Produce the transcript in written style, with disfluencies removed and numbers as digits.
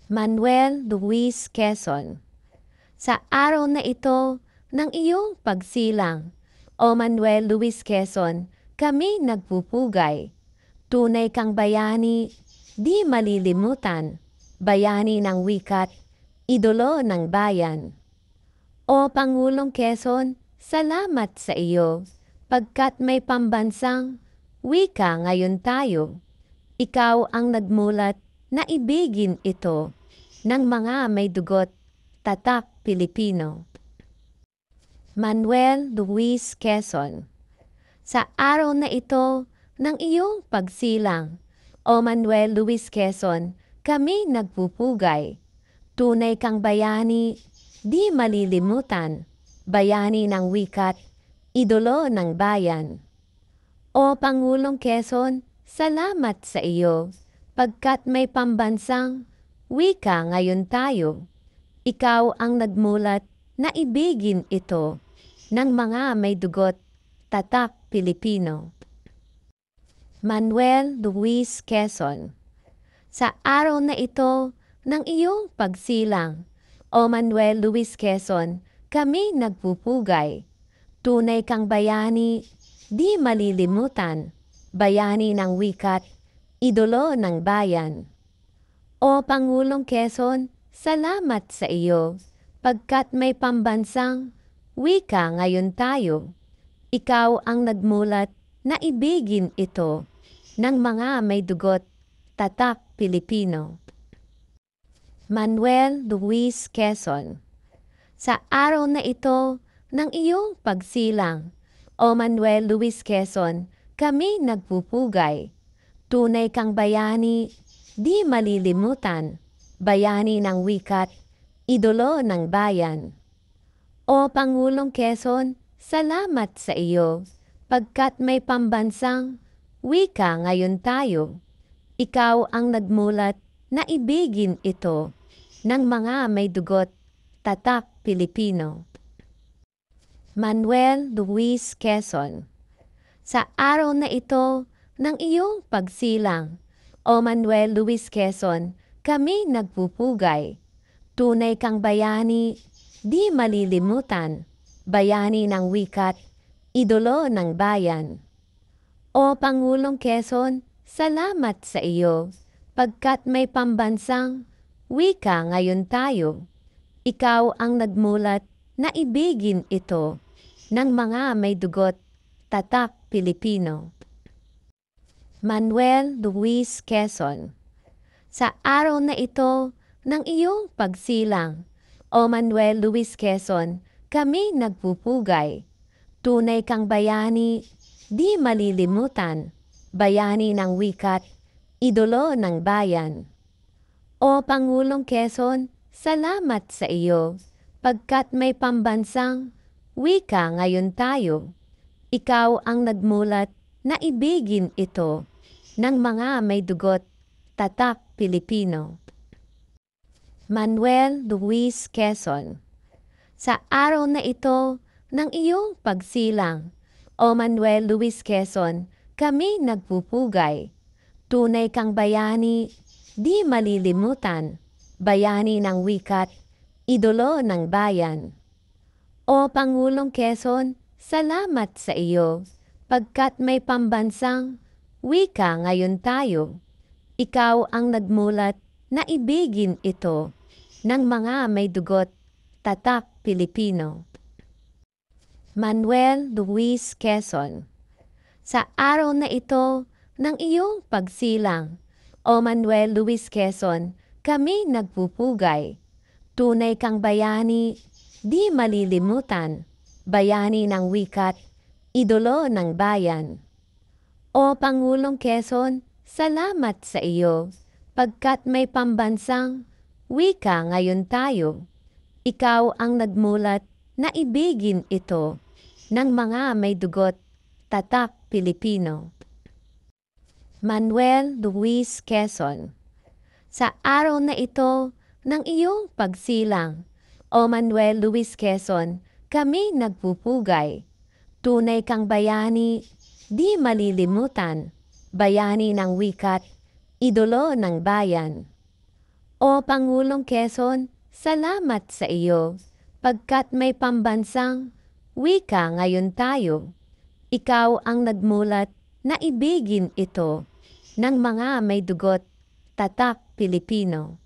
Manuel Luis Quezon. Sa araw na ito ng iyong pagsilang, O Manuel Luis Quezon, kami nagpupugay. Tunay kang bayani, di malilimutan, bayani ng wikat, idolo ng bayan. O Pangulong Quezon, salamat sa iyo, pagkat may pambansang wika ngayon tayo. Ikaw ang nagmulat na ibigin ito ng mga may dugot, tatak Pilipino. Manuel Luis Quezon. Sa araw na ito ng iyong pagsilang, O Manuel Luis Quezon, kami nagpupugay. Tunay kang bayani, di malilimutan, bayani ng wikat, idolo ng bayan. O Pangulong Quezon, salamat sa iyo, pagkat may pambansang wika ngayon tayo. Ikaw ang nagmulat na ibigin ito ng mga may dugot, tatak Pilipino. Manuel Luis Quezon. Sa araw na ito ng iyong pagsilang, O Manuel Luis Quezon, kami nagpupugay. Tunay kang bayani, di malilimutan, bayani ng wikat, idolo ng bayan. O Pangulong Quezon, salamat sa iyo, pagkat may pambansang wika ngayon tayo. Ikaw ang nagmulat na ibigin ito ng mga may dugot, tatak Pilipino. Manuel Luis Quezon. Sa araw na ito ng iyong pagsilang, O Manuel Luis Quezon, kami nagpupugay. Tunay kang bayani, di malilimutan, bayani ng wikat, idolo ng bayan. O Pangulong Quezon, salamat sa iyo, pagkat may pambansang wika ngayon tayo. Ikaw ang nagmulat na ibigin ito ng mga may dugot, tatak Pilipino. Manuel Luis Quezon. Sa araw na ito ng iyong pagsilang, O Manuel Luis Quezon, kami nagpupugay. Tunay kang bayani, di malilimutan, bayani ng wikat, idolo ng bayan. O Pangulong Quezon, salamat sa iyo, pagkat may pambansang wika ngayon tayo. Ikaw ang nagmulat na ibigin ito ng mga may dugot, tatak Pilipino. Manuel Luis Quezon. Sa araw na ito ng iyong pagsilang, O Manuel Luis Quezon, kami nagpupugay. Tunay kang bayani, di malilimutan, bayani ng wikat, idolo ng bayan. O Pangulong Quezon, salamat sa iyo, pagkat may pambansang wika ngayon tayo. Ikaw ang nagmulat na ibigin ito ng mga may dugot, tatak Pilipino. Manuel Luis Quezon. Sa araw na ito ng iyong pagsilang, O Manuel Luis Quezon, kami nagpupugay. Tunay kang bayani, di malilimutan, bayani ng wikat, idolo ng bayan. O Pangulong Quezon, salamat sa iyo, pagkat may pambansang wika ngayon tayo. Ikaw ang nagmulat na ibigin ito ng mga may dugot, tatak Pilipino. Manuel Luis Quezon. Sa araw na ito ng iyong pagsilang, O Manuel Luis Quezon, kami nagpupugay. Tunay kang bayani, di malilimutan, bayani ng wikat, idolo ng bayan. O Pangulong Quezon, salamat sa iyo, pagkat may pambansang wika ngayon tayo. Ikaw ang nagmulat na ibigin ito ng mga may dugot, tatak Pilipino. Manuel Luis Quezon. Sa araw na ito ng iyong pagsilang, O Manuel Luis Quezon, kami nagpupugay. Tunay kang bayani, di malilimutan, bayani ng wikat, idolo ng bayan. O Pangulong Quezon, salamat sa iyo, pagkat may pambansang wika ngayon tayo. Ikaw ang nagmulat na ibigin ito ng mga may dugot, tatak Pilipino.